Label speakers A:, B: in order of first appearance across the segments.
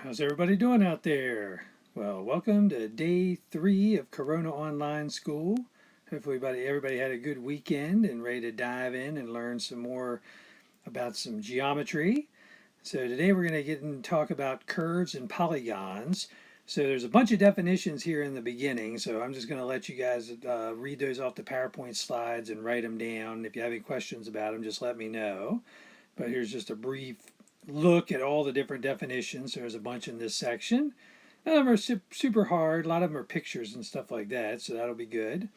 A: How's everybody doing out there? Well, welcome to day 3 of Corona Online School. Hopefully everybody had a good weekend and ready to dive in and learn some more about some geometry. So today we're going to get and talk about curves and polygons. So there's a bunch of definitions here in the beginning, so I'm just going to let you guys read those off the PowerPoint slides and write them down. If you have any questions about them, just let me know. But here's just a brief look at all the different definitions. There's a bunch in this section. None of them are super hard. A lot of them are pictures and stuff like that, so that'll be good.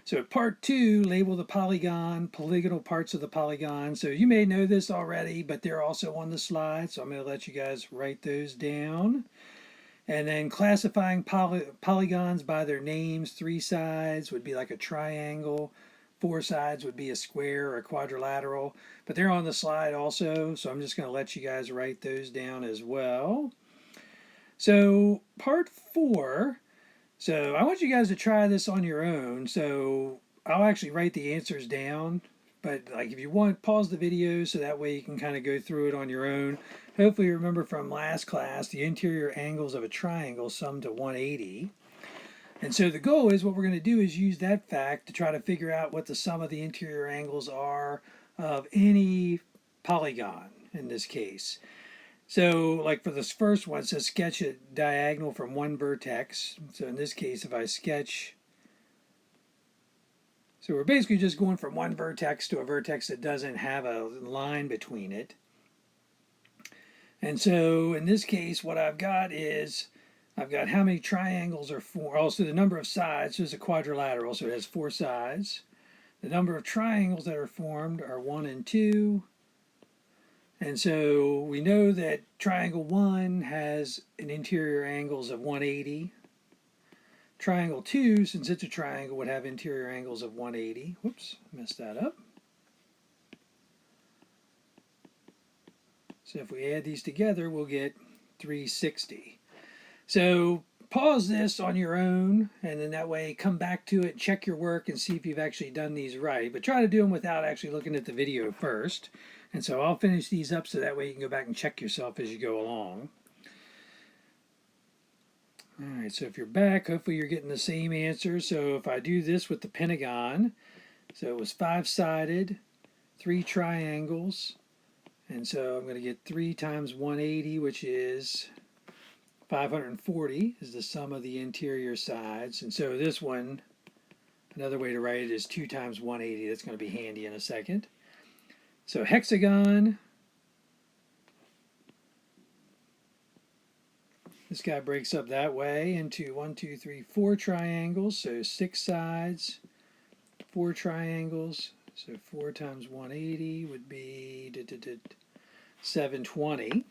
A: So part 2, label the polygonal parts of the polygon. So you may know this already, but they're also on the slide, so I'm going to let you guys write those down. And then classifying polygons by their names. 3 sides would be like a triangle. 4 sides would be a square or a quadrilateral. But they're on the slide also, so I'm just going to let you guys write those down as well. So part 4. So I want you guys to try this on your own. So I'll actually write the answers down. But like if you want, pause the video so that way you can kind of go through it on your own. Hopefully you remember from last class, the interior angles of a triangle sum to 180. And so the goal is what we're going to do is use that fact to try to figure out what the sum of the interior angles are of any polygon in this case. So like for this first one, it says sketch a diagonal from one vertex. So in this case, if I sketch, so we're basically just going from one vertex to a vertex that doesn't have a line between it. And so in this case, what I've got is, I've got how many triangles are formed. Also, the number of sides. So it's a quadrilateral, so it has 4 sides. The number of triangles that are formed are 1 and 2. And so we know that triangle 1 has an interior angles of 180. Triangle 2, since it's a triangle, would have interior angles of 180. Whoops, messed that up. So if we add these together, we'll get 360. So pause this on your own, and then that way come back to it, check your work, and see if you've actually done these right. But try to do them without actually looking at the video first. And so I'll finish these up so that way you can go back and check yourself as you go along. All right, so if you're back, hopefully you're getting the same answer. So if I do this with the pentagon, so it was 5-sided, 3 triangles, and so I'm going to get 3 times 180, which is 540 is the sum of the interior sides. And so this one, another way to write it is 2 times 180. That's going to be handy in a second. So hexagon, this guy breaks up that way into 1, 2, 3, 4 triangles. So 6 sides, 4 triangles. So 4 times 180 would be 720.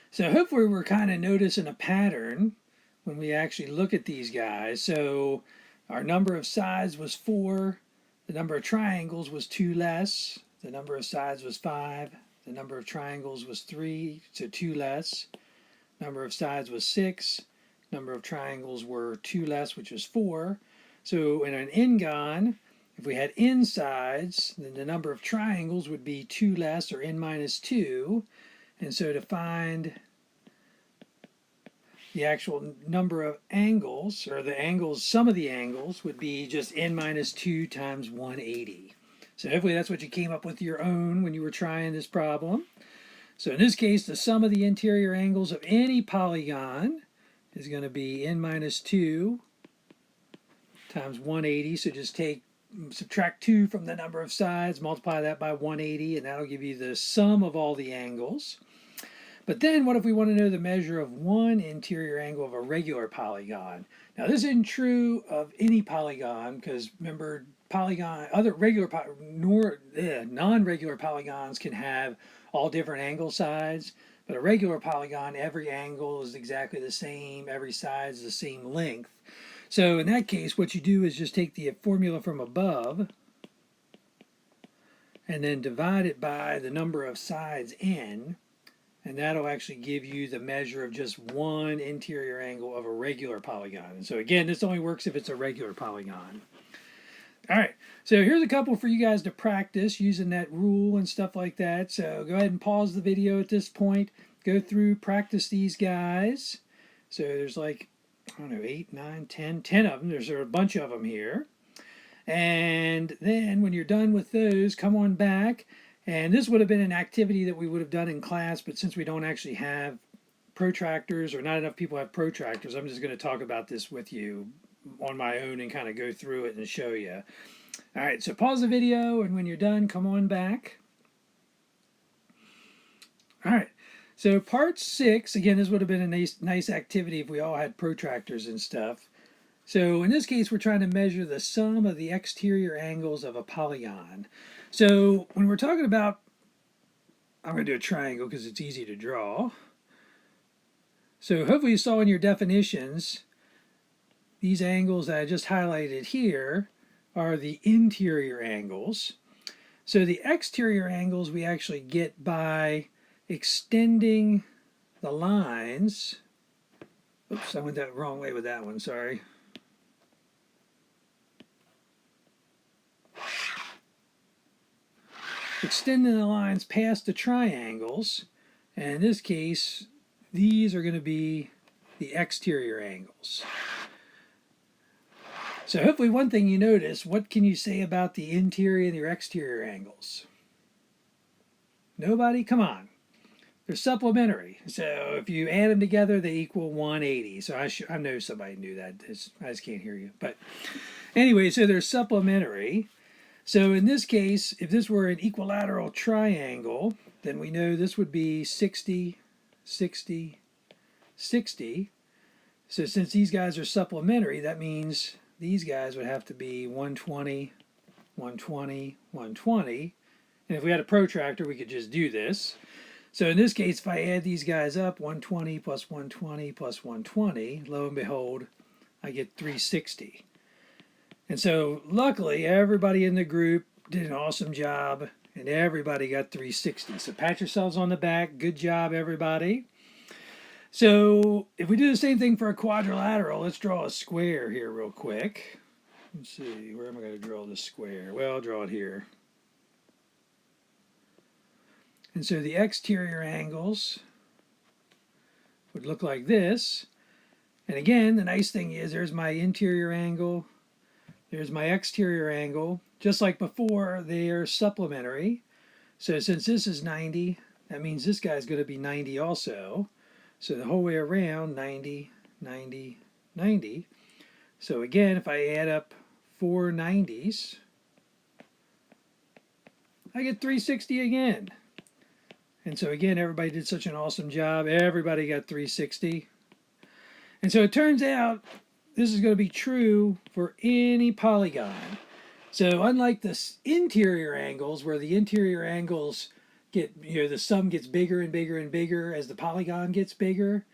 A: So hopefully we're kind of noticing a pattern when we actually look at these guys. So our number of sides was 4. The number of triangles was 2 less. The number of sides was 5. The number of triangles was 3, so 2 less. Number of sides was 6. Number of triangles were 2 less, which was 4. So in an n-gon, if we had n sides, then the number of triangles would be 2 less, or n minus 2. And so to find the actual number of angles, or the angles, sum of the angles, would be just n minus 2 times 180. So hopefully that's what you came up with your own when you were trying this problem. So in this case, the sum of the interior angles of any polygon is going to be n minus 2 times 180. So just subtract 2 from the number of sides, multiply that by 180, and that'll give you the sum of all the angles. But then what if we want to know the measure of one interior angle of a regular polygon? Now this isn't true of any polygon, because remember, non-regular polygons can have all different angle sides, but a regular polygon, every angle is exactly the same, every side is the same length. So in that case, what you do is just take the formula from above and then divide it by the number of sides n, and that'll actually give you the measure of just one interior angle of a regular polygon. And so again, this only works if it's a regular polygon. All right, so here's a couple for you guys to practice using that rule and stuff like that. So go ahead and pause the video at this point. go through, practice these guys. So there's like, I don't know, 8, 9, 10 of them. There's a bunch of them here. And then when you're done with those, come on back. And this would have been an activity that we would have done in class, but since we don't actually have protractors, or not enough people have protractors, I'm just going to talk about this with you on my own and kind of go through it and show you. All right, so pause the video, and when you're done, come on back. All right, so part 6, again, this would have been a nice activity if we all had protractors and stuff. So in this case, we're trying to measure the sum of the exterior angles of a polygon. So when we're talking about, I'm going to do a triangle because it's easy to draw. So hopefully you saw in your definitions, these angles that I just highlighted here are the interior angles. So the exterior angles we actually get by extending the lines. Oops, I went that wrong way with that one, sorry. Extending the lines past the triangles, and in this case, these are going to be the exterior angles. So hopefully one thing you notice, what can you say about the interior and your exterior angles? Nobody? Come on. They're supplementary. So if you add them together, they equal 180. So I know somebody knew that. I just can't hear you. But anyway, so they're supplementary. So in this case, if this were an equilateral triangle, then we know this would be 60, 60, 60. So since these guys are supplementary, that means these guys would have to be 120, 120, 120. And if we had a protractor, we could just do this. So in this case, if I add these guys up, 120 plus 120 plus 120, lo and behold, I get 360. And so luckily, everybody in the group did an awesome job, and everybody got 360. So pat yourselves on the back. Good job, everybody. So if we do the same thing for a quadrilateral, let's draw a square here real quick. Let's see, where am I going to draw the square? Well, I'll draw it here. And so the exterior angles would look like this. And again, the nice thing is there's my interior angle. There's my exterior angle. Just like before, they are supplementary. So since this is 90, that means this guy's going to be 90 also. So the whole way around, 90, 90, 90. So again, if I add up 4 90s, I get 360 again. And so again, everybody did such an awesome job. Everybody got 360. And so it turns out this is going to be true for any polygon. So unlike the interior angles, where the interior angles get, the sum gets bigger and bigger and bigger as the polygon gets bigger,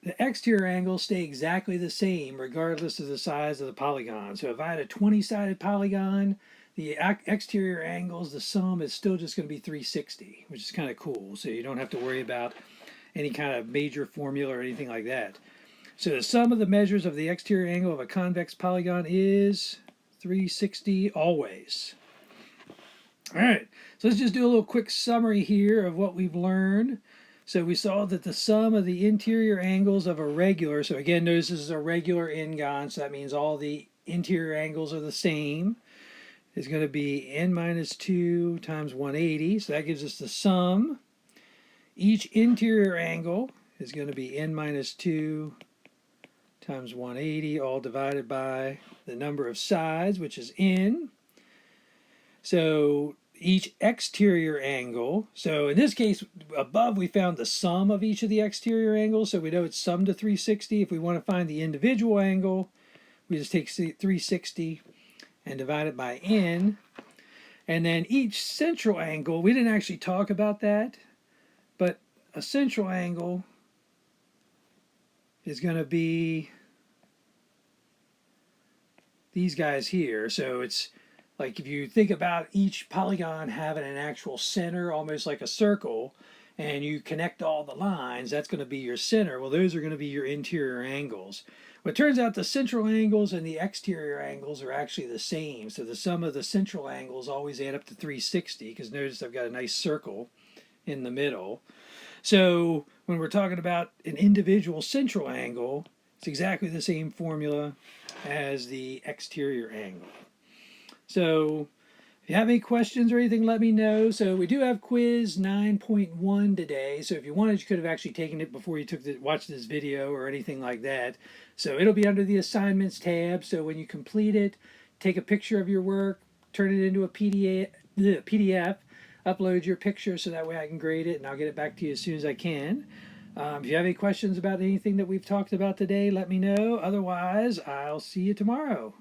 A: the exterior angles stay exactly the same regardless of the size of the polygon. So if I had a 20-sided polygon, the exterior angles, the sum is still just going to be 360, which is kind of cool. So you don't have to worry about any kind of major formula or anything like that. So the sum of the measures of the exterior angle of a convex polygon is 360 always. All right, so let's just do a little quick summary here of what we've learned. So we saw that the sum of the interior angles of a regular, so again, notice this is a regular n-gon, so that means all the interior angles are the same, is going to be n minus 2 times 180. So that gives us the sum. Each interior angle is going to be n minus 2 times 180, all divided by the number of sides, which is n. So each exterior angle, so in this case, above we found the sum of each of the exterior angles, so we know it's summed to 360. If we want to find the individual angle, we just take 360 and divide it by n. And then each central angle, we didn't actually talk about that, but a central angle is going to be these guys here. So it's like if you think about each polygon having an actual center, almost like a circle, and you connect all the lines, that's going to be your center. Well, those are going to be your interior angles. Well, it turns out the central angles and the exterior angles are actually the same. So the sum of the central angles always add up to 360, because notice I've got a nice circle in the middle. So when we're talking about an individual central angle, it's exactly the same formula as the exterior angle. So if you have any questions or anything, let me know. So we do have quiz 9.1 today. So if you wanted, you could have actually taken it before you watched this video or anything like that. So it'll be under the assignments tab. So when you complete it, take a picture of your work, turn it into a PDF, upload your picture so that way I can grade it and I'll get it back to you as soon as I can. If you have any questions about anything that we've talked about today, let me know. Otherwise, I'll see you tomorrow.